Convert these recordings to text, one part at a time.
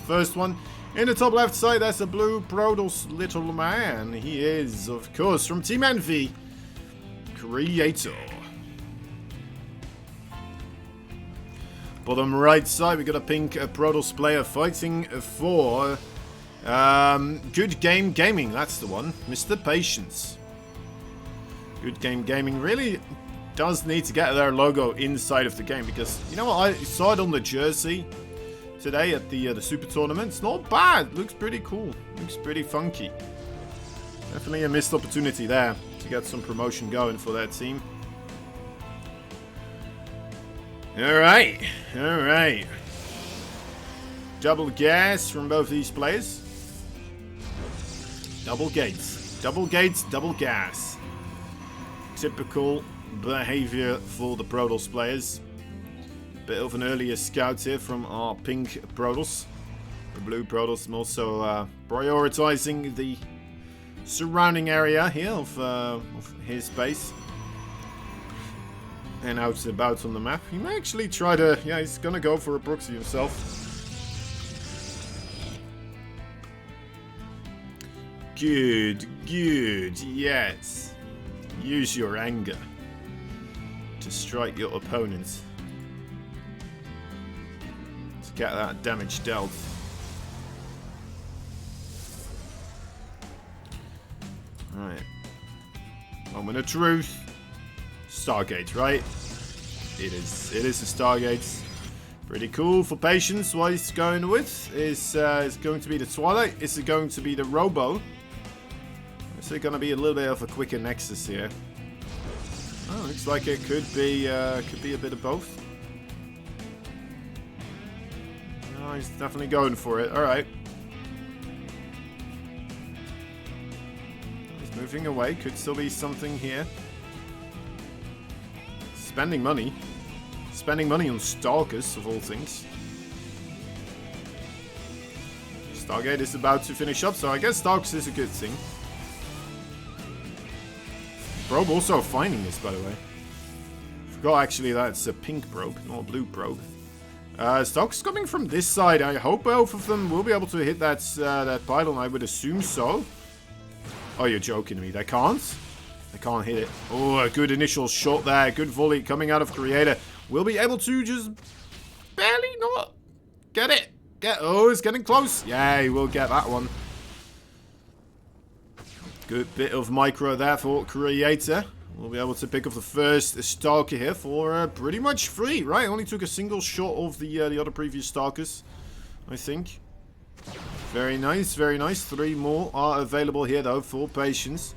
first one. In the top left side, that's a blue Protoss little man. He is, of course, from Team Envy, Creator. Bottom right side, we got a pink Protoss player fighting for Good Game Gaming. That's the one, Mr. Patience. Good Game Gaming really does need to get their logo inside of the game, because you know what, I saw it on the jersey today at the Super Tournament. It's not bad. Looks pretty cool. Looks pretty funky. Definitely a missed opportunity there to get some promotion going for that team. Alright. Alright. Double gas from both these players. Double gates. Double gates, double gas. Typical behavior for the Protoss players. Bit of an earlier scout here from our pink Protoss. The blue Protoss also prioritizing the surrounding area here of his base. And out and about on the map. He may actually try to... Yeah, he's gonna go for a proxy himself. Good, good, yes. Use your anger to strike your opponents. To get that damage dealt. Alright. Moment of truth. Stargate, right? It is a Stargate. Pretty cool for Patience. What he's going with is going to be the Twilight. Is it going to be the Robo? Is it going to be a little bit of a quicker Nexus here? Oh, looks like it could be a bit of both. Oh, he's definitely going for it. All right. He's moving away. Could still be something here. Spending money. Spending money on Stalkers, of all things. Stargate is about to finish up, so I guess Stalkers is a good thing. Probe also finding this, by the way. Forgot actually that it's a pink probe, not a blue probe. Stalkers coming from this side. I hope both of them will be able to hit that pylon. I would assume so. Oh, you're joking me. They can't? They can't hit it. Oh, a good initial shot there. Good volley coming out of Creator. Will be able to just barely not get it. Oh, it's getting close. Yeah, he will get that one. Good bit of micro there for Creator. We'll be able to pick up the first Stalker here for pretty much free, right? Only took a single shot of the other previous Stalkers, I think. Very nice, very nice. 3 more are available here, though, for Patience.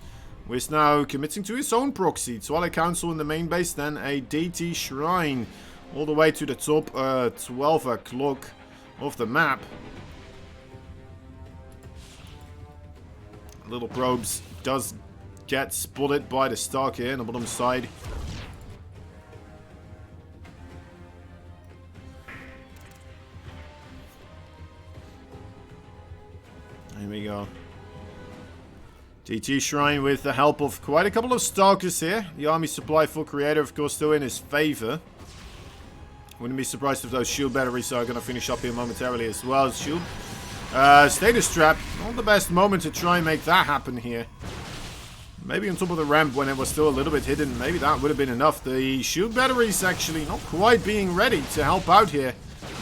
We're now committing to his own proxy. Twilight Council in the main base, then a DT Shrine all the way to the top 12 o'clock of the map. Little probes does get spotted by the Stark here on the bottom side. There we go. DT Shrine with the help of quite a couple of Stalkers here. The army supply for Creator, of course, still in his favor. Wouldn't be surprised if those shield batteries are going to finish up here momentarily as well. Shield status trap. Not the best moment to try and make that happen here. Maybe on top of the ramp when it was still a little bit hidden. Maybe that would have been enough. The shield batteries actually not quite being ready to help out here.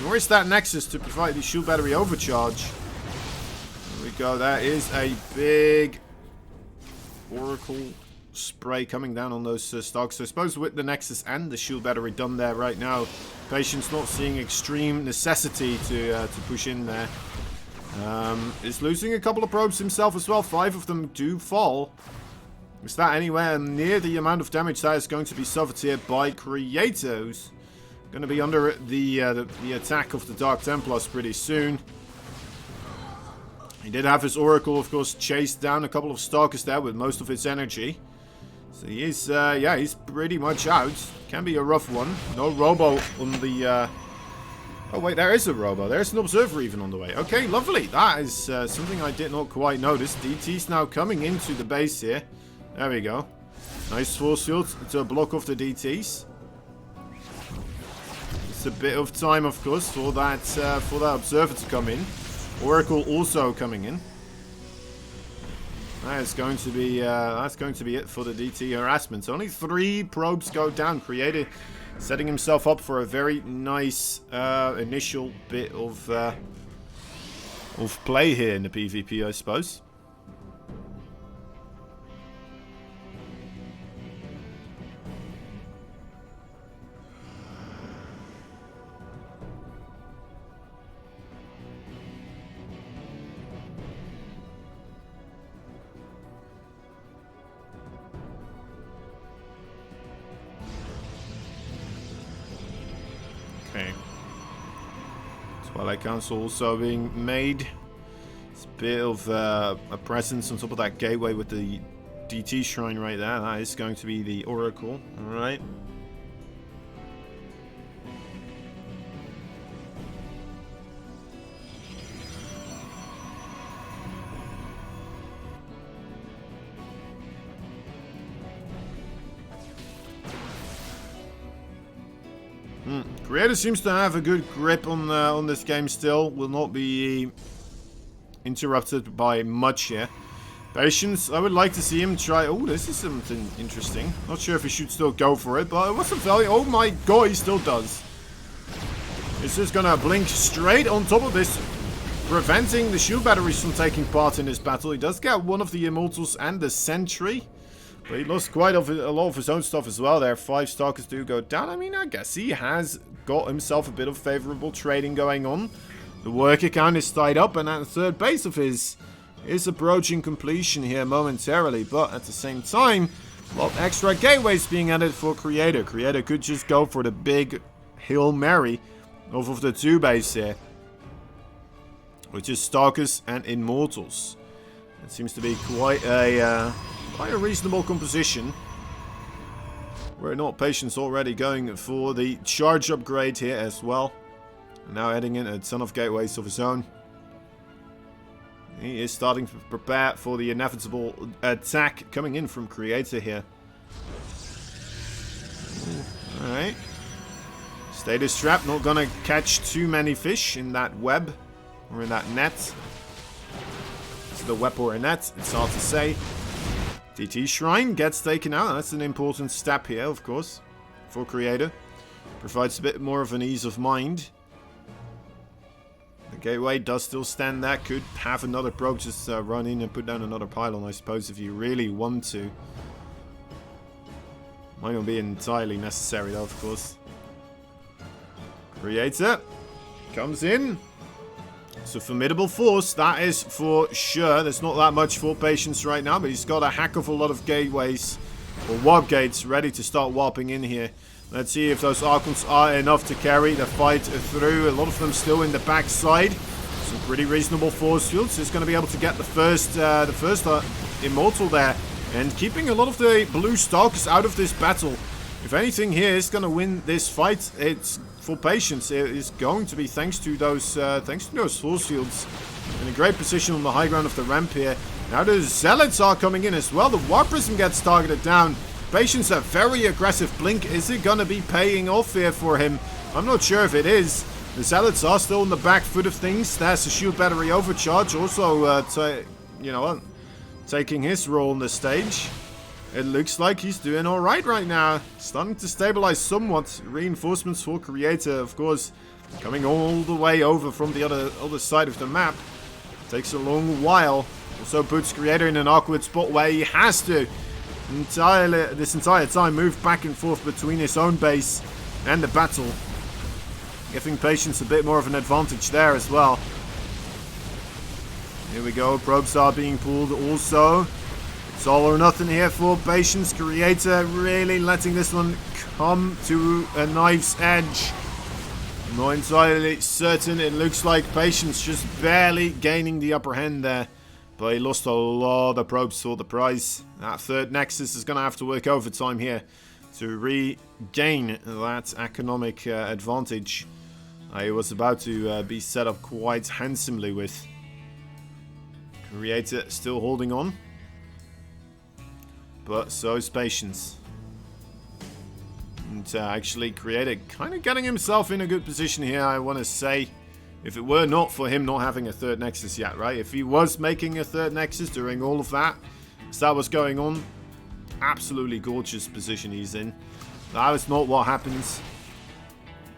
Nor is that Nexus to provide the shield battery overcharge. There we go. That is a big Oracle spray coming down on those Stalkers. So I suppose with the Nexus and the shield battery done there right now, Patience not seeing extreme necessity to push in there. Is losing a couple of probes himself as well. 5 of them do fall. Is that anywhere near the amount of damage that is going to be suffered here by Creator, who's going to be under the attack of the Dark Templars pretty soon. He did have his Oracle, of course, chase down a couple of Stalkers there with most of his energy. So he is, yeah, he's pretty much out. Can be a rough one. No Robo on the... Oh, wait, there is a Robo. There's an Observer even on the way. Okay, lovely. That is something I did not quite notice. DT's now coming into the base here. There we go. Nice force field to block off the DTs. It's a bit of time, of course, for that Observer to come in. Oracle also coming in. That's going to be it for the DT harassment. Only 3 probes go down. Creator setting himself up for a very nice initial bit of play here in the PvP, I suppose. Okay. Twilight Council also being made. It's a bit of a presence on top of that gateway with the DT shrine right there. That is going to be the Oracle. Alright. Creator seems to have a good grip on this game still. Will not be interrupted by much here. Patience, I would like to see him try... Oh, this is something interesting. Not sure if he should still go for it, but what's the value? Oh my god, he still does. It's just gonna blink straight on top of this, preventing the shield batteries from taking part in this battle. He does get one of the Immortals and the Sentry. But he lost quite a lot of his own stuff as well there. 5 Stalkers do go down. I mean, I guess he has got himself a bit of favorable trading going on. The work account is tied up, and that 3rd base of his is approaching completion here momentarily. But at the same time, a lot of extra gateways being added for Creator. Creator could just go for the big Hail Mary off of the 2 base here, which is Stalkers and Immortals. It seems to be quite a reasonable composition. We're not Patience already going for the charge upgrade here as well. Now adding in a ton of gateways of his own. He is starting to prepare for the inevitable attack coming in from Creator here. Alright. Status trap, not gonna catch too many fish in that web or in that net. Is it a web or a net? It's hard to say. DT Shrine gets taken out. That's an important step here, of course, for Creator. Provides a bit more of an ease of mind. The gateway does still stand there. Could have another probe just run in and put down another pylon, I suppose, if you really want to. Might not be entirely necessary, though, of course. Creator comes in. It's a formidable force, that is for sure. There's not that much for Patience right now, but he's got a heck of a lot of gateways, or warp gates, ready to start warping in here. Let's see if those Archons are enough to carry the fight through. A lot of them still in the backside. Some pretty reasonable force fields. He's going to be able to get the first Immortal there, and keeping a lot of the blue Stalkers out of this battle. If anything here is going to win this fight, it's for Patience. It is going to be thanks to those force fields. In a great position on the high ground of the ramp here. Now the Zealots are coming in as well. The War Prism gets targeted down. Patience, a very aggressive blink. Is it going to be paying off here for him? I'm not sure if it is. The Zealots are still on the back foot of things. There's a shield battery overcharge. Also, taking his role on the stage. It looks like he's doing alright right now. Starting to stabilize somewhat. Reinforcements for Creator, of course, coming all the way over from the other side of the map. Takes a long while. Also puts Creator in an awkward spot where he has to this entire time move back and forth between his own base and the battle. Giving Patience a bit more of an advantage there as well. Here we go. Probes are being pulled also. It's all or nothing here for Patience. Creator really letting this one come to a knife's edge. I'm not entirely certain. It looks like Patience just barely gaining the upper hand there. But he lost a lot of probes for the prize. That 3rd Nexus is going to have to work overtime here to regain that economic advantage I was about to be set up quite handsomely with. Creator still holding on. But so is Patience. And actually Creator kind of getting himself in a good position here, I want to say. If it were not for him not having a third Nexus yet, right? If he was making a third Nexus during all of that, so that was going on, absolutely gorgeous position he's in. That is not what happens.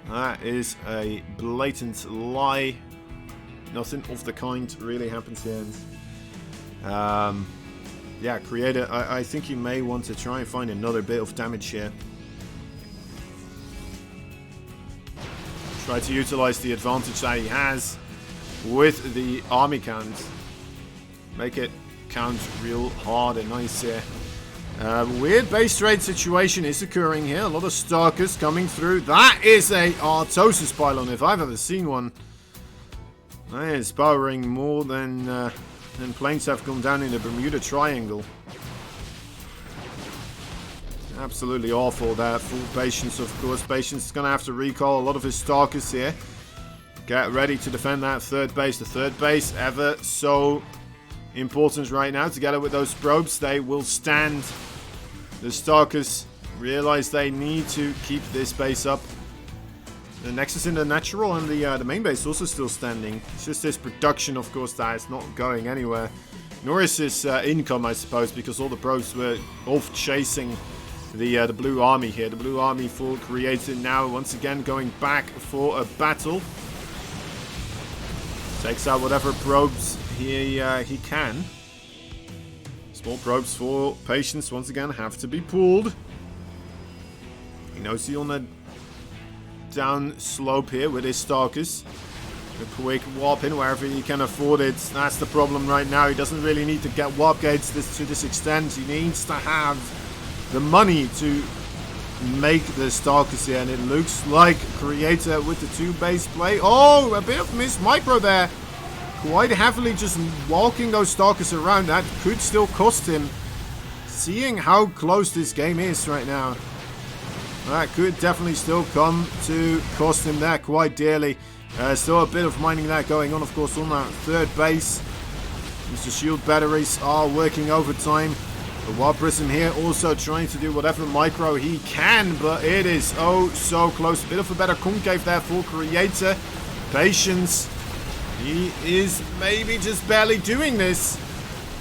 That is a blatant lie. Nothing of the kind really happens here. Yeah, Creator, I think you may want to try and find another bit of damage here. Try to utilize the advantage that he has with the army count. Make it count real hard and nice here. Weird base trade situation is occurring here. A lot of Starkers coming through. That is a Artosis pylon if I've ever seen one. That is powering more than planes have gone down in the Bermuda Triangle. Absolutely awful there. Full Patience, of course. Patience is going to have to recall a lot of his Starkers here. Get ready to defend that third base. The third base, ever so important right now. Together with those probes, they will stand. The Starkers realize they need to keep this base up. The Nexus in the natural and the main base also still standing. It's just this production, of course, that is not going anywhere. Nor is this income, I suppose, because all the probes were off chasing the blue army here. The blue army for Creator now once again going back for a battle. Takes out whatever probes he can. Small probes for Patience once again have to be pulled. He knows he's on a down slope here with his Starkers. A quick warp in wherever he can afford it. That's the problem right now. He doesn't really need to get warp gates to this extent. He needs to have the money to make the Starkers here, and it looks like Creator with the 2 base play. Oh, a bit of missed micro there. Quite heavily just walking those Starkers around. That could still cost him. Seeing how close this game is right now, that could definitely still come to cost him there quite dearly. Still a bit of mining there going on, of course, on that third base. Mr. Shield batteries are working overtime. The Warp Prism here also trying to do whatever micro he can, but it is oh so close. A bit of a better concave there for Creator. Patience. He is maybe just barely doing this.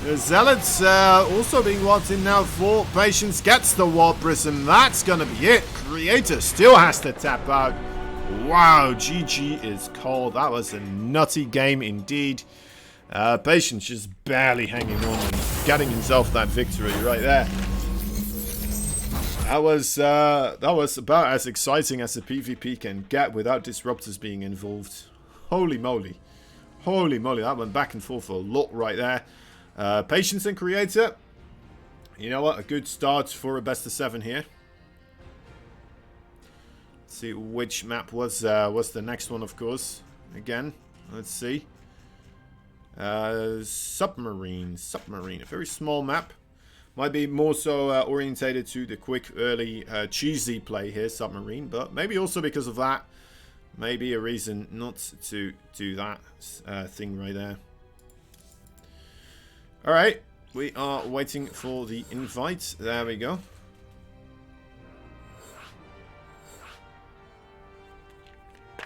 The Zealots also being warped in now for Patience. Gets the Warp Prism. That's going to be it. Creator still has to tap out. Wow, GG is called. That was a nutty game indeed. Patience just barely hanging on and getting himself that victory right there. That was about as exciting as a PvP can get without disruptors being involved. Holy moly. Holy moly, that went back and forth a lot right there. Patience and Creator. You know what? A good start for a best of 7 here. Let's see which map was the next one, of course. Again, let's see. Submarine. A very small map. Might be more so orientated to the quick, early, cheesy play here, Submarine. But maybe also because of that. Maybe a reason not to do that thing right there. Alright, we are waiting for the invite. There we go.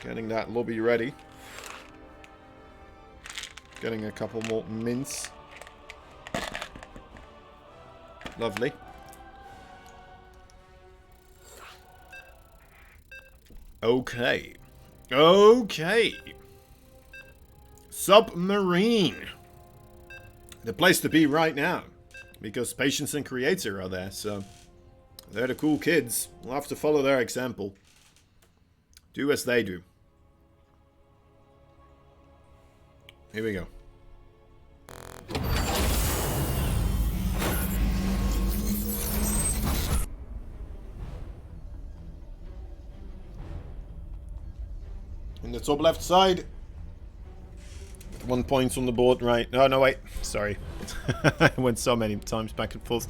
Getting that lobby ready. Getting a couple more mints. Lovely. Okay. Okay. Submarine. The place to be right now. Because Patience and Creator are there, so they're the cool kids. We'll have to follow their example. Do as they do. Here we go. In the top left side. 1 point on the board, right? Oh, no, wait. Sorry. I went so many times back and forth.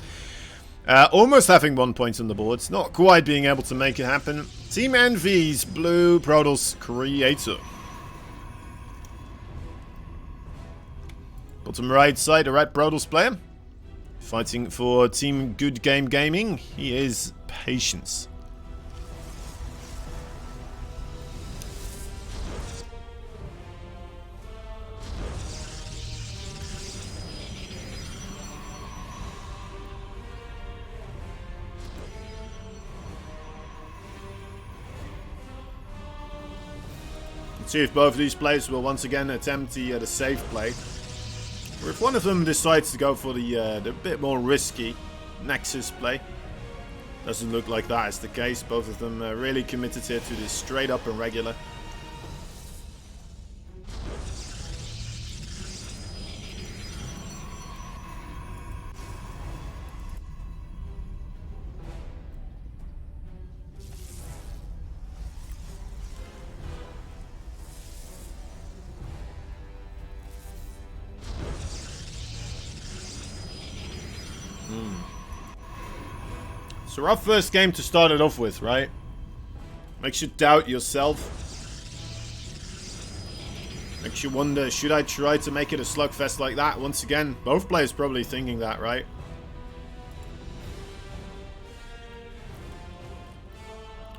Almost having 1 point on the board. Not quite being able to make it happen. Team Envy's Blue Protoss Creator. Bottom right side, a red Protoss player. Fighting for Team Good Game Gaming. He is Patience. See if both of these players will once again attempt the safe play. Or if one of them decides to go for the bit more risky Nexus play. Doesn't look like that is the case. Both of them really committed here to this straight up and regular. So rough first game to start it off with, right? Makes you doubt yourself. Makes you wonder, should I try to make it a slugfest like that? Once again, both players probably thinking that, right?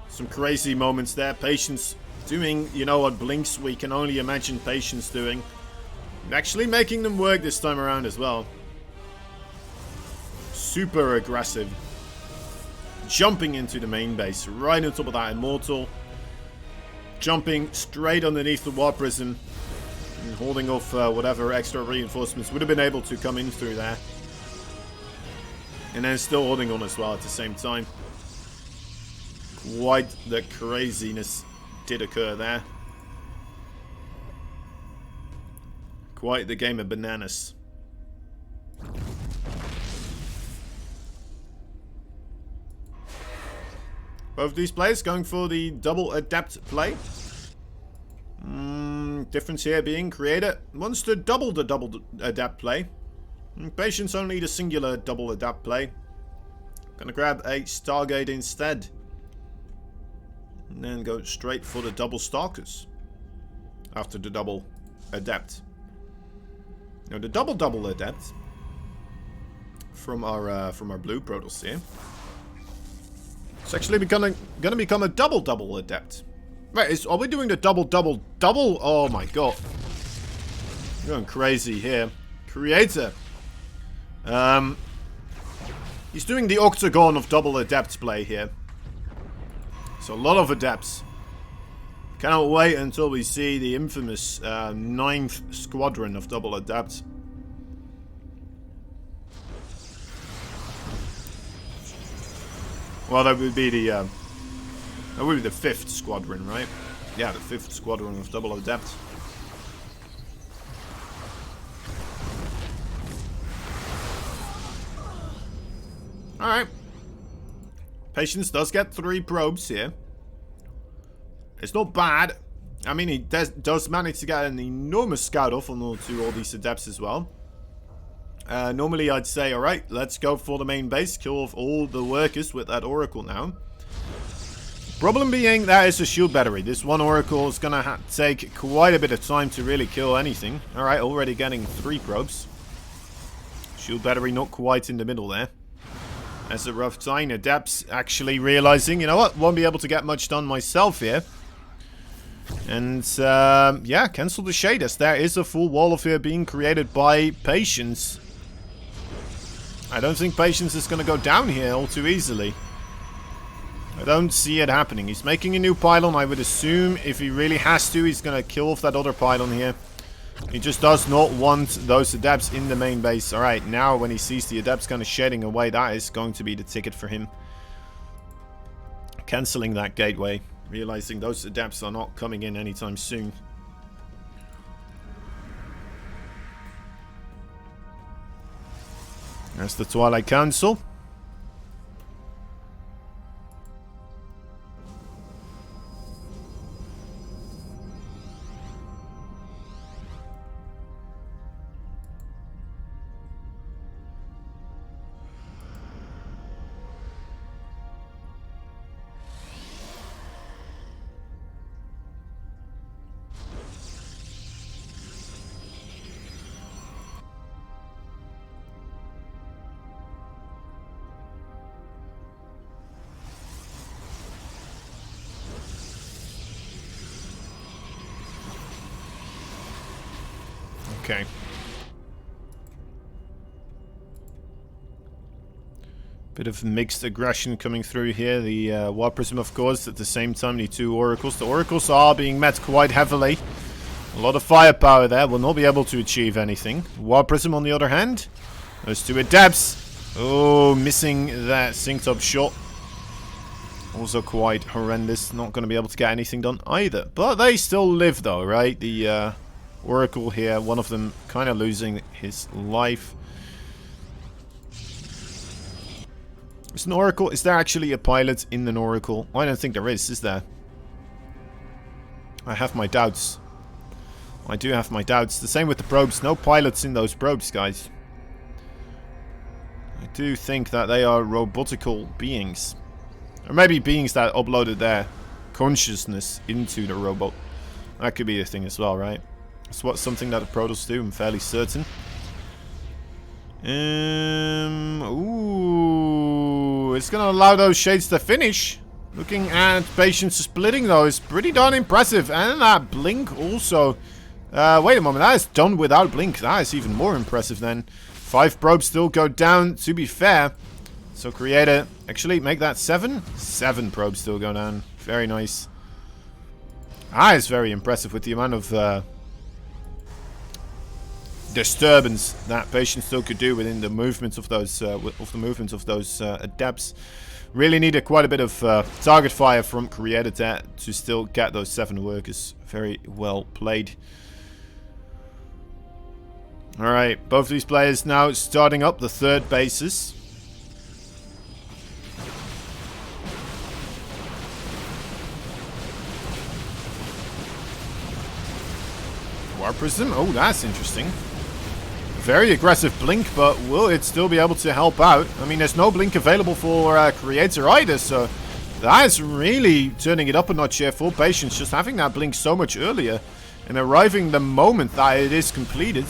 Some crazy moments there. Patience doing, you know what Blinks we can only imagine Patience doing. Actually making them work this time around as well. Super aggressive. Jumping into the main base, right on top of that Immortal. Jumping straight underneath the War Prison. And holding off whatever extra reinforcements would have been able to come in through there. And then still holding on as well at the same time. Quite the craziness did occur there. Quite the game of bananas. Both these players going for the double adept play. Difference here being Creator wants to double the double adept play. Patience only the singular double adept play. Gonna grab a Stargate instead. And then go straight for the double Stalkers. After the double adept. Now the double adept from our blue Protoss here. It's actually gonna become a double adept. Right, are we doing the double? Oh my god. We're going crazy here. Creator. He's doing the octagon of double adepts play here. So a lot of adepts. Cannot wait until we see the infamous 9th squadron of double adepts. Well, that would be the 5th squadron, right? Yeah, the 5th squadron of double adepts. Alright. Patience does get 3 probes here. It's not bad. I mean, he does manage to get an enormous scout off onto all these adepts as well. Normally I'd say, alright, let's go for the main base, kill off all the workers with that Oracle now. Problem being, that is a shield battery. This one Oracle is gonna take quite a bit of time to really kill anything. Alright, already getting 3 probes. Shield battery not quite in the middle there. That's a rough time. Adepts actually realizing, you know what, won't be able to get much done myself here. And, yeah, cancel the shaders. There is a full wall of fear being created by Patience. I don't think Patience is going to go down here all too easily. I don't see it happening. He's making a new pylon. I would assume if he really has to, he's going to kill off that other pylon here. He just does not want those adepts in the main base. Alright, now when he sees the adepts kind of shedding away, that is going to be the ticket for him. Cancelling that gateway. Realizing those adepts are not coming in anytime soon. There's the Twilight Council. Okay. Bit of mixed aggression coming through here. The War Prism, of course, at the same time, the 2 Oracles. The Oracles are being met quite heavily. A lot of firepower there. Will not be able to achieve anything. War Prism, on the other hand. Those 2 Adepts. Oh, missing that synced up shot. Also quite horrendous. Not going to be able to get anything done either. But they still live, though, right? The Oracle here, one of them kind of losing his life. Is an Oracle? Is there actually a pilot in an Oracle? I don't think there is there? I have my doubts. I do have my doubts. The same with the probes. No pilots in those probes, guys. I do think that they are robotical beings. Or maybe beings that uploaded their consciousness into the robot. That could be a thing as well, right? That's something that the Protoss do, I'm fairly certain. Ooh, it's gonna allow those shades to finish. Looking at Patience splitting those, pretty darn impressive. And that blink also. Wait a moment, that is done without blink. That is even more impressive then. 5 probes still go down, to be fair. So Creator, actually make that 7. 7 probes still go down. Very nice. That is very impressive with the amount of disturbance that Patience still could do within the movements of those adepts. Really needed quite a bit of target fire from Creator to still get those 7 workers. Very well played. Alright, both these players now starting up the 3rd bases. War Prism, oh, that's interesting. Very aggressive blink, but will it still be able to help out? I mean, there's no blink available for Creator either, so that is really turning it up a notch here for Patience. Just having that blink so much earlier and arriving the moment that it is completed.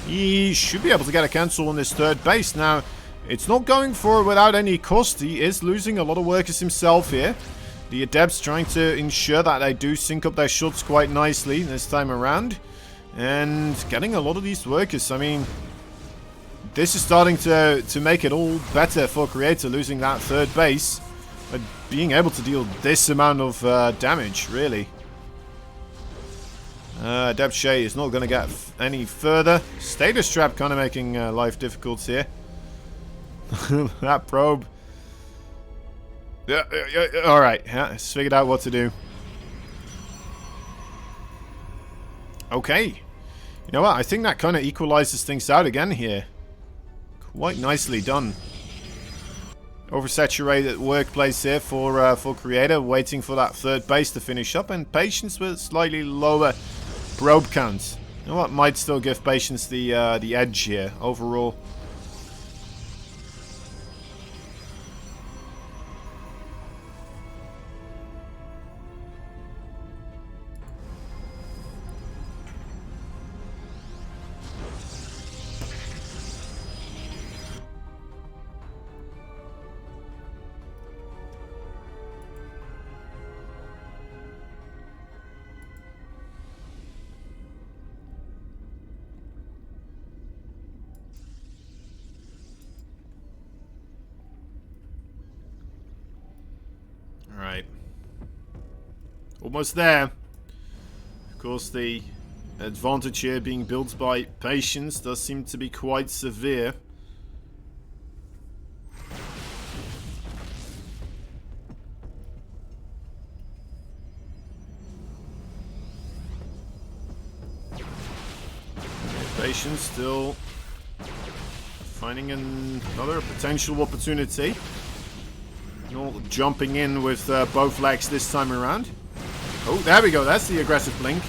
He should be able to get a cancel on this 3rd base. Now, it's not going for without any cost. He is losing a lot of workers himself here. The Adepts trying to ensure that they do sync up their shots quite nicely this time around. And getting a lot of these workers. I mean, this is starting to make it all better for Creator losing that 3rd base. But being able to deal this amount of damage, really. Adept Shay is not going to get any further. Status Trap kind of making life difficult here. That probe. Alright, it's figured out what to do. Okay. You know what? I think that kind of equalizes things out again here. Quite nicely done. Oversaturated workplace here for Creator, waiting for that 3rd base to finish up, and Patience with slightly lower probe counts. You know what? Might still give Patience the edge here overall. Alright. Almost there. Of course, the advantage here being built by Patience does seem to be quite severe. Patience still finding another potential opportunity. Not jumping in with both legs this time around. Oh, there we go. That's the aggressive blink.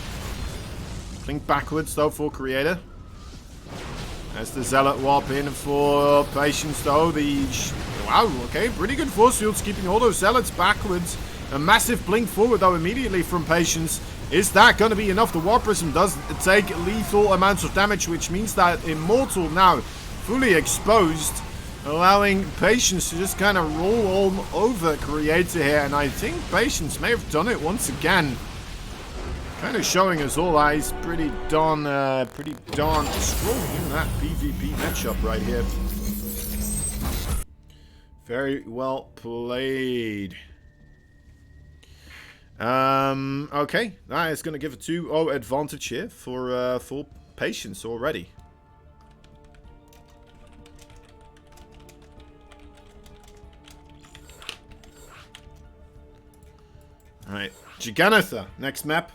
Blink backwards, though, for Creator. As the Zealot warp in for Patience, though. Wow, okay. Pretty good force fields, keeping all those Zealots backwards. A massive blink forward, though, immediately from Patience. Is that going to be enough? The War Prism does take lethal amounts of damage, which means that Immortal now fully exposed, allowing Patience to just kind of roll all over Creator here. And I think Patience may have done it once again. Kind of showing us all that he's pretty darn strong in that PvP matchup right here. Very well played. Okay, that is going to give a 2-0 advantage here for patience already. Alright, Giganotha, next map.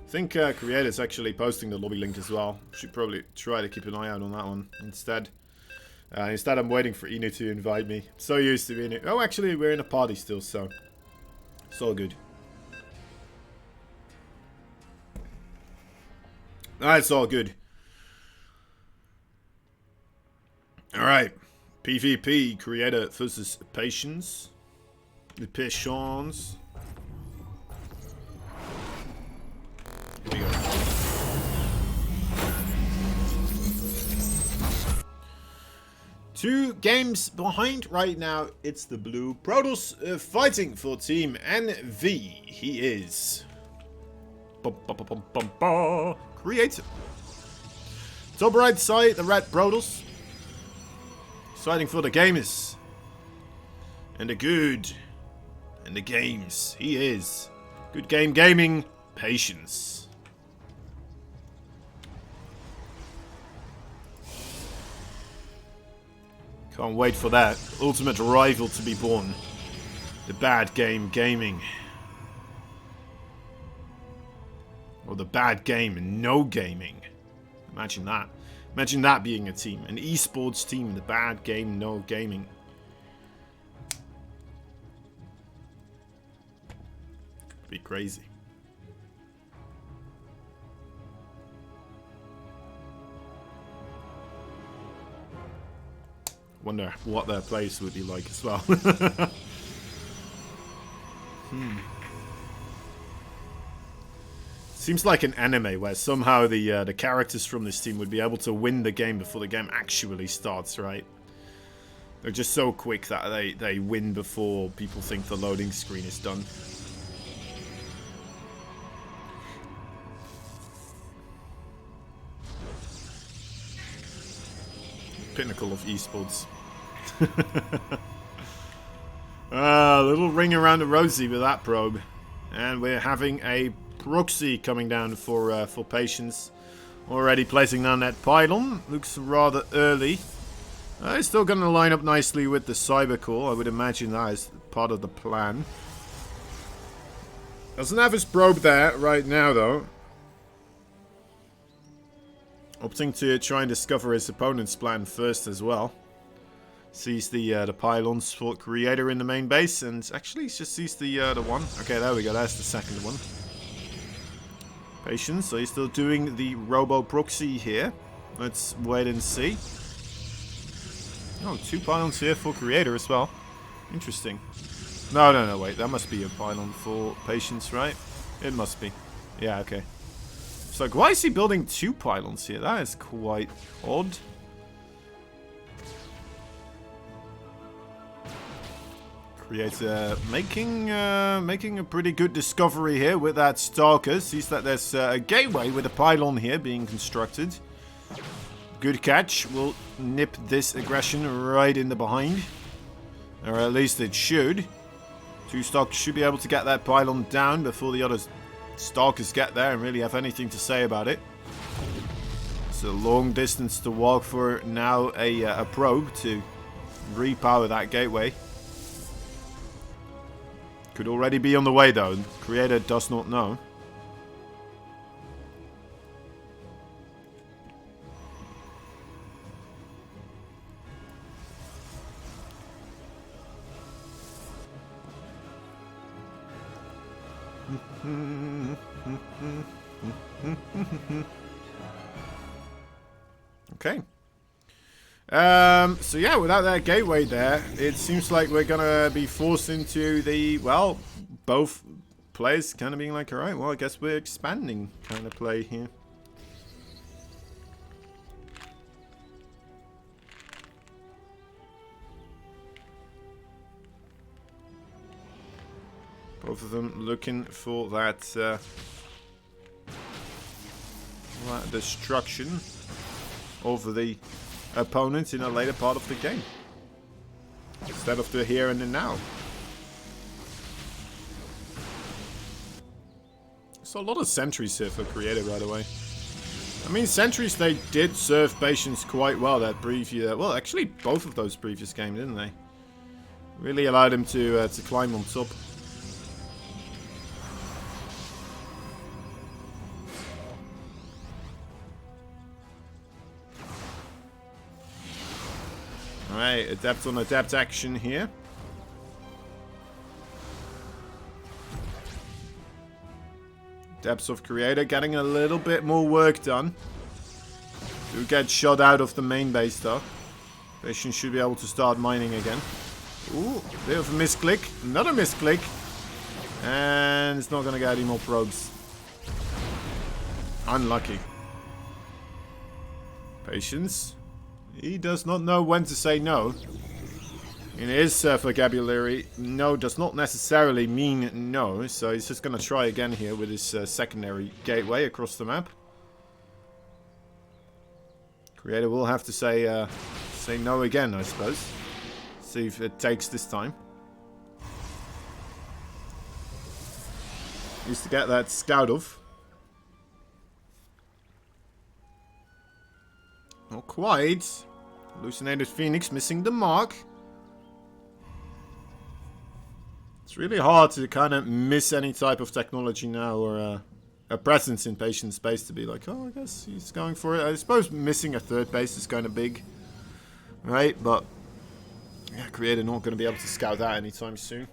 I think Creator's actually posting the lobby link as well. Should probably try to keep an eye out on that one instead. Instead, I'm waiting for Inu to invite me. So used to Inu. Oh, actually, we're in a party still, so it's all good. It's all good. Alright. PvP, Creator versus Patience. The Patience. Here we go. Two games behind right now. It's the Blue Protoss fighting for Team NV. He is Creator. Top right side, the Red Protoss. Fighting for the gamers. And the good. And the games. He is Good Game Gaming. Patience. Can't wait for that ultimate rival to be born. The Bad Game Gaming. Or the Bad Game No Gaming. Imagine that. Imagine that being a team. An esports team. The Bad Game No Gaming. Be crazy. Wonder what their place would be like as well. Seems like an anime where somehow the characters from this team would be able to win the game before the game actually starts, right? They're just so quick that they win before people think the loading screen is done. Pinnacle of esports. Little ring around the rosy with that probe. And we're having a proxy coming down for Patience. Already placing down that pylon. Looks rather early. It's still going to line up nicely with the cyber core. I would imagine that is part of the plan. Doesn't have his probe there right now though. Opting to try and discover his opponent's plan first as well. Sees the pylons for Creator in the main base, and actually just sees the one. Okay, there we go. That's the second one. Patience. So he's still doing the Robo Proxy here. Let's wait and see. Oh, 2 pylons here for Creator as well. Interesting. No, wait. That must be a pylon for Patience, right? It must be. Yeah, okay. So why is he building 2 pylons here? That is quite odd. Creator making a pretty good discovery here with that Stalker. Sees that there's a gateway with a pylon here being constructed. Good catch. Will nip this aggression right in the behind. Or at least it should. 2 Stalkers should be able to get that pylon down before the others Stalkers get there and really have anything to say about it. It's a long distance to walk for now a probe to repower that gateway. Could already be on the way though. Creator does not know. Okay. So yeah, without that gateway there, it seems like we're gonna be forced into the, well, both players kind of being like, alright, well, I guess we're expanding kind of play here. Both of them looking for that destruction. over the opponent in a later part of the game, instead of the here and the now. So a lot of sentries here for Creator, by the way. I mean, sentries, they did serve patience quite well that previous... Well, actually, both of those previous games, didn't they? Really allowed him to climb on top. Alright, adapt on adapt action here. Depths of Creator getting a little bit more work done. Do get shot out of the main base though. Patience should be able to start mining again. Ooh, bit of a misclick. Another misclick. And it's not going to get any more probes. Unlucky. Patience. He does not know when to say no. In his vocabulary, no does not necessarily mean no. So he's just going to try again here with his secondary gateway across the map. Creator will have to say no again, I suppose. See if it takes this time. Needs to get that scout off. Not quite. Hallucinated Phoenix missing the mark. It's really hard to kind of miss any type of technology now, or a presence in patient space to be like, oh, I guess he's going for it. I suppose missing a third base is kind of big, right? But yeah, Creator not going to be able to scout that anytime soon.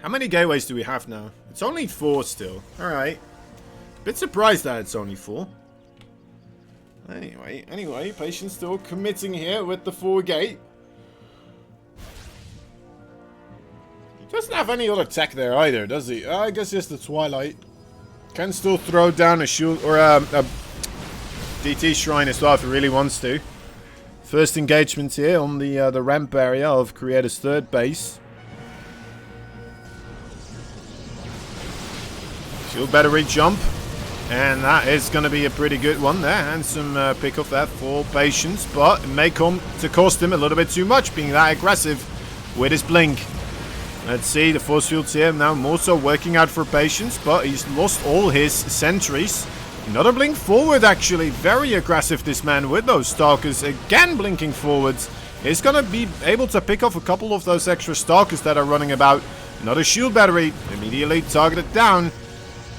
How many gateways do we have now? It's only 4 still. All right. Bit surprised that it's only 4. Anyway, Patience still committing here with the 4 gate. He doesn't have any other tech there either, does he? I guess just the Twilight. Can still throw down a shield or a DT shrine as well if he really wants to. First engagement here on the ramp area of Creator's third base. Shield battery jump. And that is going to be a pretty good one there. Handsome pick off that for Patience. But it may come to cost him a little bit too much being that aggressive with his blink. Let's see, the force fields here now more so working out for Patience. But he's lost all his sentries. Another blink forward actually. Very aggressive this man with those Stalkers. Again blinking forwards. He's going to be able to pick off a couple of those extra Stalkers that are running about. Another shield battery. Immediately targeted down.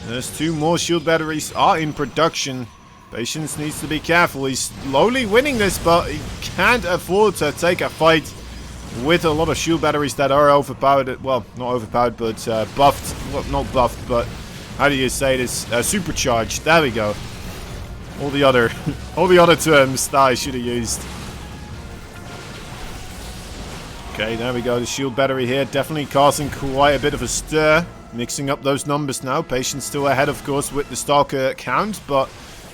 There's 2 more shield batteries are in production. Patience needs to be careful. He's slowly winning this, but he can't afford to take a fight with a lot of shield batteries that are overpowered. Well, not overpowered, but buffed. Well, not buffed, but how do you say this? Supercharged. There we go. All the other terms that I should have used. Okay, there we go. The shield battery here definitely causing quite a bit of a stir. Mixing up those numbers now. Patience still ahead, of course, with the Stalker count, but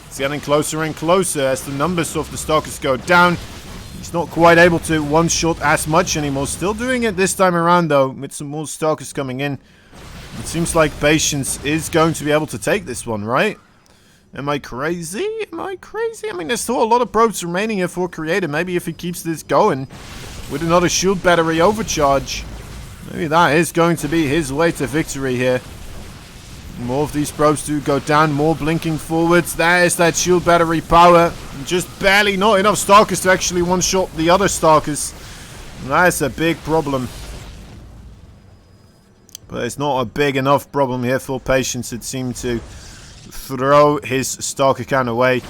it's getting closer and closer as the numbers of the Stalkers go down. He's not quite able to one-shot as much anymore. Still doing it this time around, though, with some more Stalkers coming in. It seems like Patience is going to be able to take this one, right? Am I crazy? Am I crazy? I mean, there's still a lot of probes remaining here for Creator. Maybe if he keeps this going with another shield battery overcharge, maybe that is going to be his way to victory here. More of these probes do go down. More blinking forwards. There is that shield battery power. Just barely not enough Stalkers to actually one-shot the other Stalkers. That's a big problem. But it's not a big enough problem here for Patience. It seemed to throw his Stalker count away.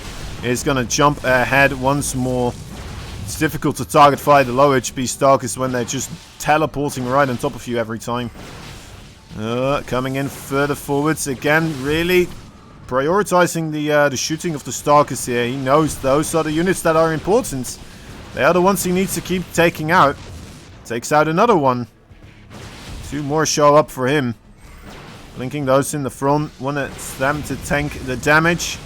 He's going to jump ahead once more. It's difficult to target fire the low HP Stalkers when they're just teleporting right on top of you every time. Coming in further forwards again, really prioritizing the shooting of the Stalkers here. He knows those are the units that are important. They are the ones he needs to keep taking out. Takes out another one. 2 more show up for him. Blinking those in the front. Wants them to tank the damage.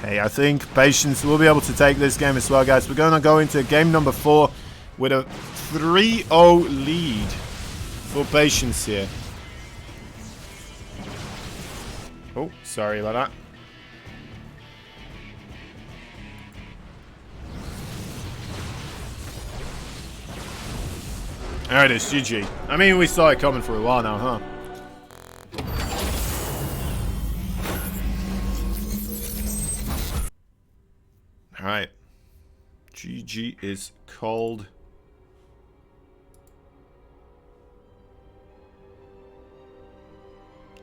Hey, I think Patience will be able to take this game as well, guys. We're going to go into game number 4 with a 3-0 lead for Patience here. Oh, sorry about that. There it is, GG. I mean, we saw it coming for a while now, huh? Alright. GG is called.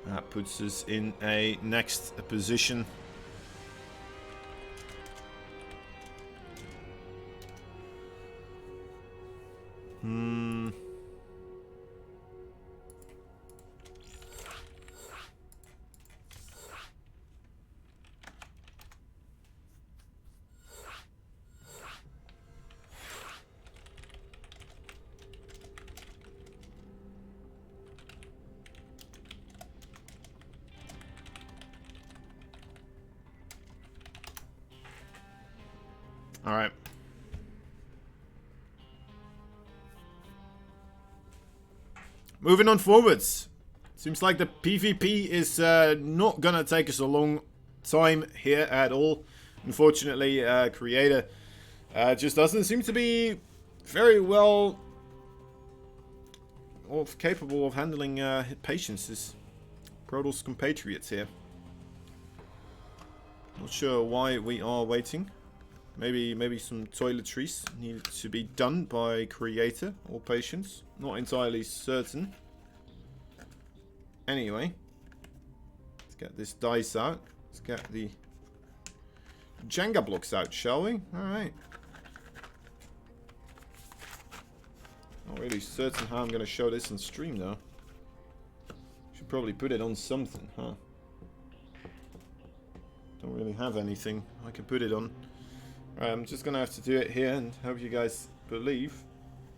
That puts us in a next position. All right. Moving on forwards. Seems like the PvP is not gonna take us a long time here at all. Unfortunately, Creator just doesn't seem to be very well or capable of handling patience. His Protoss compatriots here. Not sure why we are waiting. Maybe some toiletries need to be done by Creator or Patience. Not entirely certain. Anyway, let's get this dice out. Let's get the Jenga blocks out, shall we? Alright. Not really certain how I'm going to show this on stream though. Should probably put it on something, huh? Don't really have anything I can put it on. I'm just going to have to do it here and hope you guys believe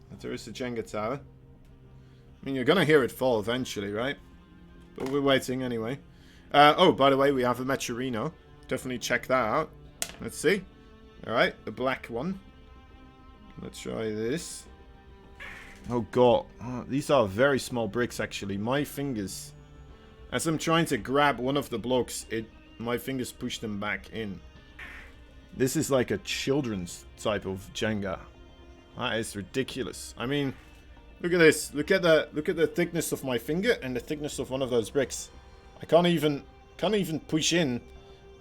that there is a Jenga tower. I mean, you're going to hear it fall eventually, right? But we're waiting anyway. Oh, by the way, we have a Meteorino. Definitely check that out. Let's see. Alright, the black one. Let's try this. Oh god. Oh, these are very small bricks actually. My fingers, as I'm trying to grab one of the blocks, my fingers push them back in. This is like a children's type of Jenga. That is ridiculous. I mean, look at this. Look at the thickness of my finger and the thickness of one of those bricks. I can't even push in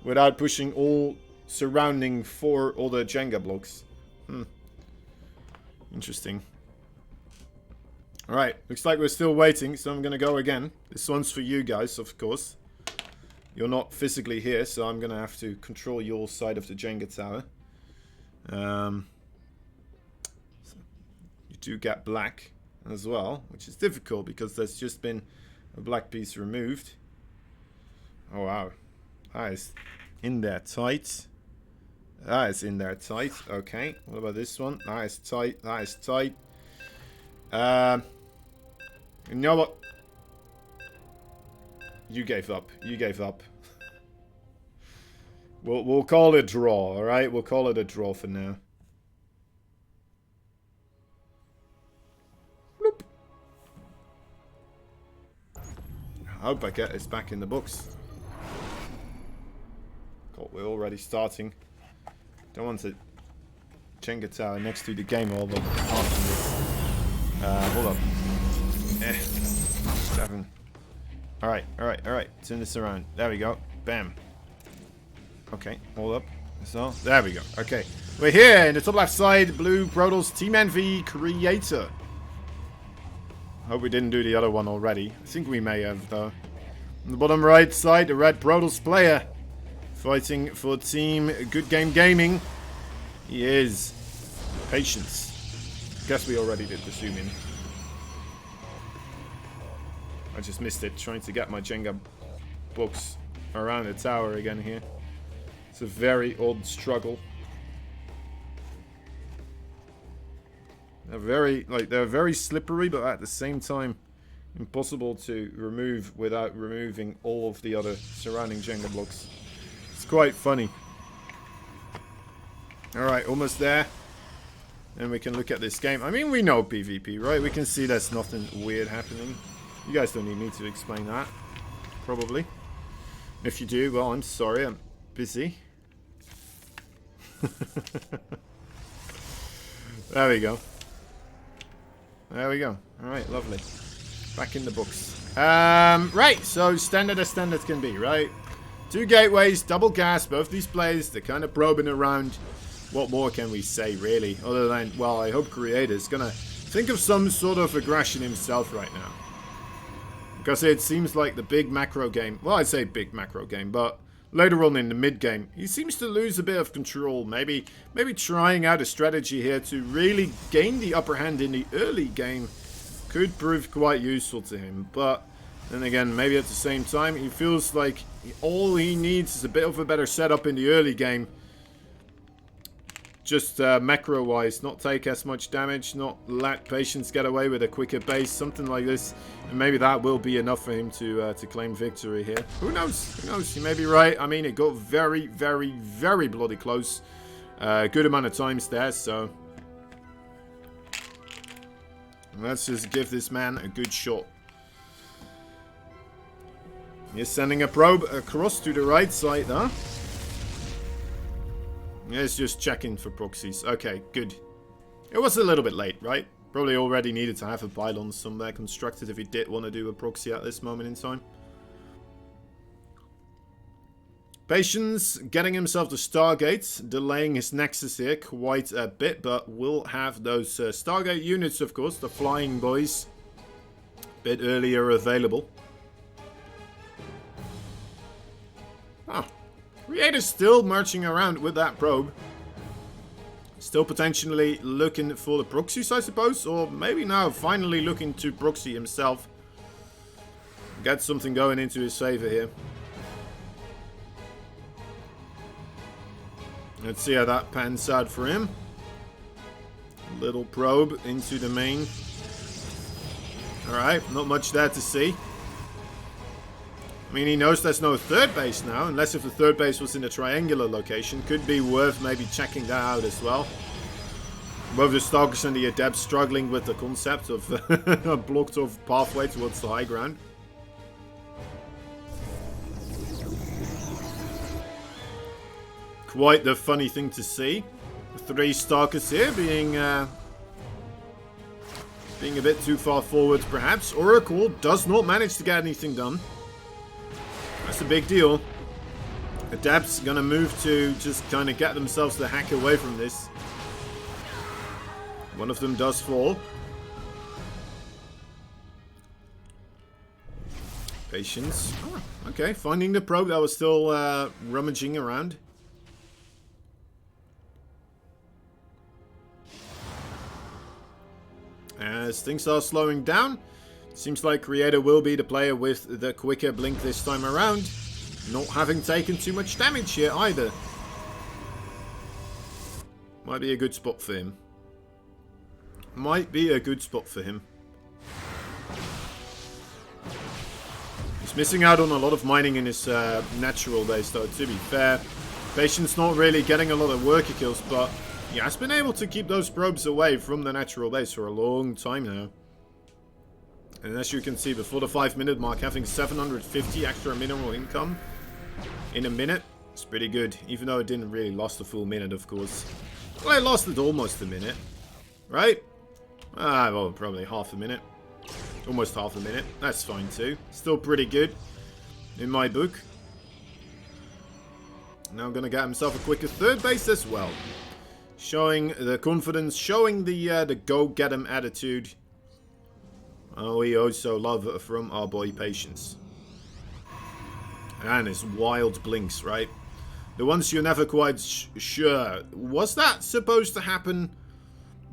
without pushing all surrounding four other Jenga blocks. Interesting. Alright, looks like we're still waiting, so I'm gonna go again. This one's for you guys, of course. You're not physically here, so I'm gonna have to control your side of the Jenga tower. So you do get black as well, which is difficult because there's just been a black piece removed. Oh wow, that is in there tight. That is in there tight. Okay, what about this one? That is tight. That is tight. You know what? You gave up. You gave up. We'll call it a draw, alright? We'll call it a draw for now. Bloop. I hope I get this back in the books. God, we're already starting. Don't want to Jenga tower next to the game all the after this. Hold up. 7. Alright, alright, alright. Turn this around. There we go. Bam. Okay, hold up. So, there we go. Okay. We're here in the top left side. Blue Protoss Team Envy Creator. Hope we didn't do the other one already. I think we may have, though. On the bottom right side, the red Protoss player. Fighting for Team Good Game Gaming. He is Patience. Guess we already did the zoom in. I just missed it, trying to get my Jenga blocks around the tower again here. It's a very odd struggle. They're very slippery, but at the same time impossible to remove without removing all of the other surrounding Jenga blocks. It's quite funny. Alright, almost there. And we can look at this game. I mean, we know PvP, right? We can see there's nothing weird happening. You guys don't need me to explain that. Probably. If you do, well, I'm sorry, I'm busy. There we go. There we go. Alright, lovely. Back in the books. Right, so standard as standard can be, right? 2 gateways, double gas, both these players, they're kind of probing around. What more can we say, really? Other than, well, I hope Creator's gonna think of some sort of aggression himself right now. Because it seems like the big macro game, well, I'd say big macro game, but later on in the mid game, he seems to lose a bit of control. Maybe trying out a strategy here to really gain the upper hand in the early game could prove quite useful to him. But then again, maybe at the same time, he feels like all he needs is a bit of a better setup in the early game. Just macro-wise, not take as much damage, not let Patience get away with a quicker base, something like this. And maybe that will be enough for him to claim victory here. Who knows? Who knows? He may be right. I mean, it got very, very, very bloody close. Good amount of times there, so... let's just give this man a good shot. He's sending a probe across to the right side, huh? It's just checking for proxies. Okay, good. It was a little bit late, right? Probably already needed to have a pylon somewhere constructed if he did want to do a proxy at this moment in time. Patience getting himself to Stargate, delaying his Nexus here quite a bit, but will have those Stargate units, of course, the flying boys, a bit earlier available. Ah. Creator's still marching around with that probe. Still potentially looking for the proxies, I suppose. Or maybe now finally looking to proxy himself. Get something going into his favor here. Let's see how that pans out for him. Little probe into the main. Alright, not much there to see. I mean, he knows there's no third base now, unless if the third base was in a triangular location. Could be worth maybe checking that out as well. Both the Stalkers and the Adepts struggling with the concept of a blocked off pathway towards the high ground. Quite the funny thing to see. 3 Stalkers here being a bit too far forward, perhaps. Oracle does not manage to get anything done. That's a big deal. Adepts gonna move to just kind of get themselves the heck away from this. One of them does fall. Patience. Oh, okay, finding the probe that was still rummaging around. As things are slowing down, seems like Creator will be the player with the quicker blink this time around. Not having taken too much damage here either. Might be a good spot for him. Might be a good spot for him. He's missing out on a lot of mining in his natural base though, to be fair. Patience not really getting a lot of worker kills, but he has been able to keep those probes away from the natural base for a long time now. And as you can see, before the 5-minute mark, having 750 extra mineral income in a minute, it's pretty good. Even though it didn't really last a full minute, of course. Well, it lasted almost a minute, right? Well, probably half a minute. Almost half a minute. That's fine too. Still pretty good in my book. Now going to get himself a quicker third base as well. Showing the confidence, showing the go get 'em attitude. Oh, we also love from our boy Patience. And his wild blinks, right? The ones you're never quite sure. Was that supposed to happen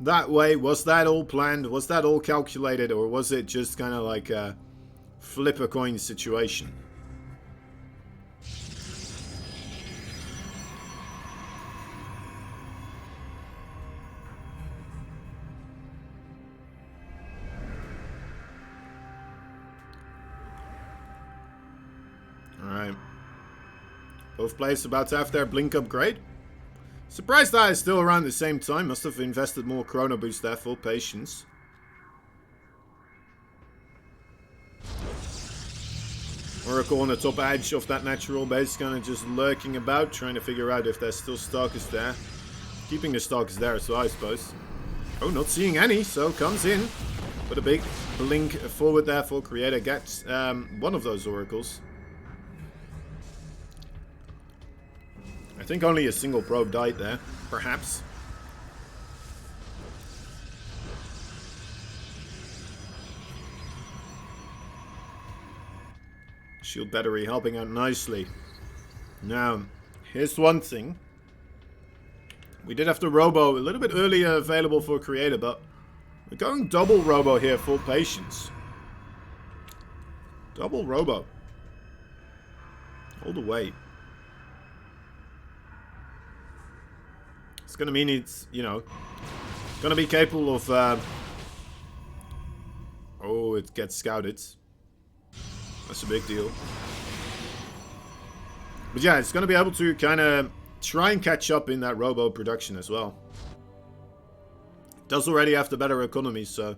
that way? Was that all planned? Was that all calculated? Or was it just kind of like a flip a coin situation? Alright. Both players about to have their blink upgrade. Surprised that is still around the same time. Must have invested more chrono boost there for Patience. Oracle on the top edge of that natural base, kind of just lurking about, trying to figure out if there's still Stalkers there. Keeping the Stalkers there as well, I suppose. Oh, not seeing any, so comes in. With a big blink forward there for Creator. Gets one of those Oracles. I think only a single probe died there, perhaps. Shield battery helping out nicely. Now, here's one thing. We did have the Robo a little bit earlier available for Creator, but we're going double Robo here for Patience. Double Robo. All the way. It's going to mean it's, you know, going to be capable of... oh, it gets scouted. That's a big deal. But yeah, it's going to be able to kind of try and catch up in that Robo production as well. It does already have the better economy, so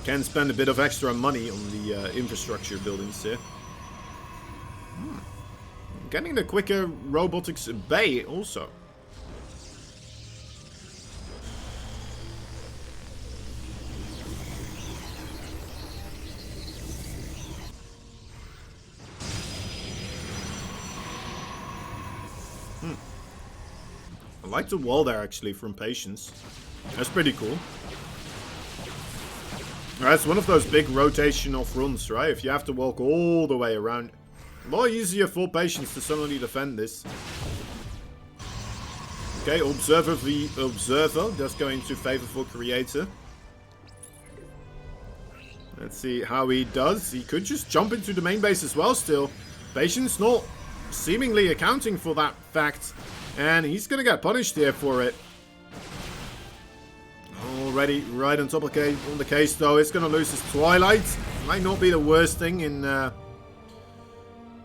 can spend a bit of extra money on the infrastructure buildings here. Getting the quicker robotics bay also. I like the wall there actually from Patience. That's pretty cool. That's one of those big rotational fronts, right? If you have to walk all the way around, a lot easier for Patience to suddenly defend this. Okay, Observer v Observer. That's going to favor for Creator. Let's see how he does. He could just jump into the main base as well still. Patience not seemingly accounting for that fact. And he's going to get punished here for it. Already right on top of the case though. It's going to lose his Twilight. Might not be the worst thing in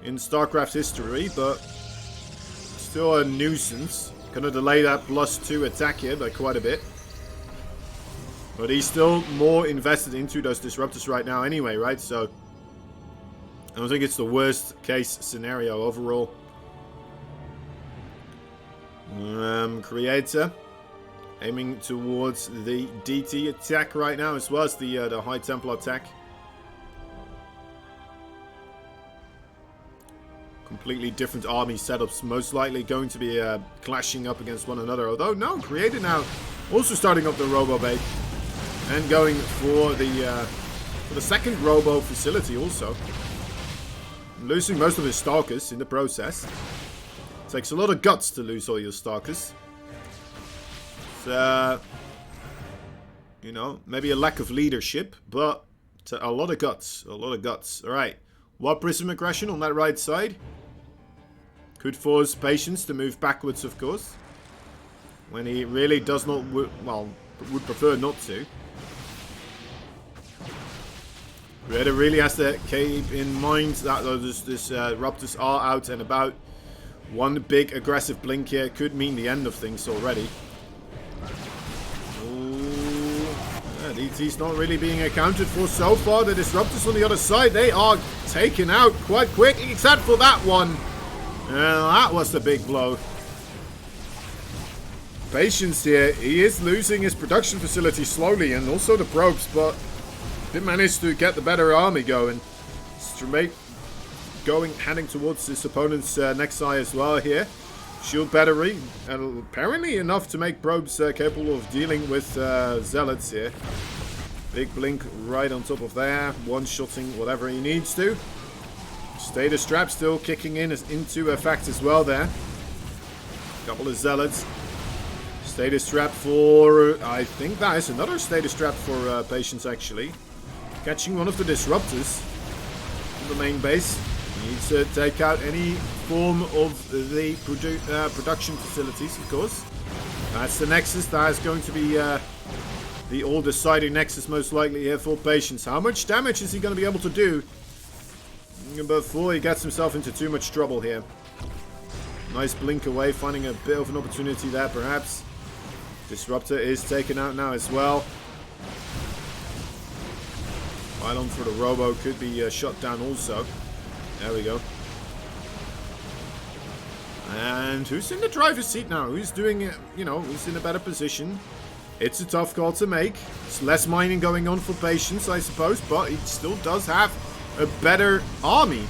StarCraft history, but still a nuisance. Going to delay that +2 attack here by quite a bit. But he's still more invested into those disruptors right now anyway, right? So I don't think it's the worst case scenario overall. Creator aiming towards the DT attack right now, as well as the High Templar attack. Completely different army setups, most likely going to be clashing up against one another. Although no, Creator now also starting up the Robo Bait and going for the second Robo facility also, losing most of his Stalkers in the process. Takes a lot of guts to lose all your Stalkers. It's, you know, maybe a lack of leadership, but a lot of guts. A lot of guts. Alright. Warp Prism aggression on that right side. Could force Patience to move backwards, of course. When he really does not, well, would prefer not to. Creator really has to keep in mind that those Raptors are out and about. One big aggressive blink here could mean the end of things already. Ooh. Yeah, DT's not really being accounted for so far. The Disruptors on the other side, they are taken out quite quick, except for that one. That was the big blow. Patience here, he is losing his production facility slowly, and also the probes, but did manage to get the better army going. Straight heading towards his opponent's next eye as well here. Shield battery, and apparently enough to make probes capable of dealing with zealots here. Big blink right on top of there, one-shotting whatever he needs to. Status trap still kicking in into effect as well there. Couple of zealots. Status trap for, I think that is another status trap for Patience actually. Catching one of the disruptors on the main base. Needs to take out any form of the production facilities, of course. That's the Nexus. That is going to be the all-deciding Nexus most likely here for Patience. How much damage is he going to be able to do before he gets himself into too much trouble here? Nice blink away, finding a bit of an opportunity there perhaps. Disruptor is taken out now as well. Pylon for the Robo could be shot down also. There we go. And who's in the driver's seat now? Who's doing it? You know, who's in a better position? It's a tough call to make. It's less mining going on for Patience, I suppose, but he still does have a better army.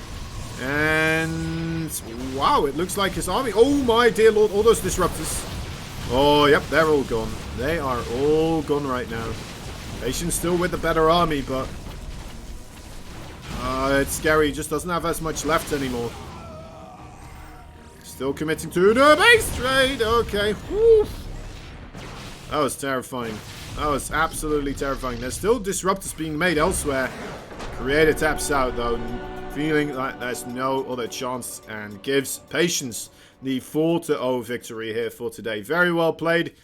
And wow, it looks like his army. Oh my dear lord, all those disruptors. Oh, yep, they're all gone. They are all gone right now. Patience still with the better army, but it's scary. He just doesn't have as much left anymore. Still committing to the base trade. Okay. Whew. That was terrifying. That was absolutely terrifying. There's still disruptors being made elsewhere. Creator taps out, though, feeling like there's no other chance, and gives Patience the 4-0 victory here for today. Very well played.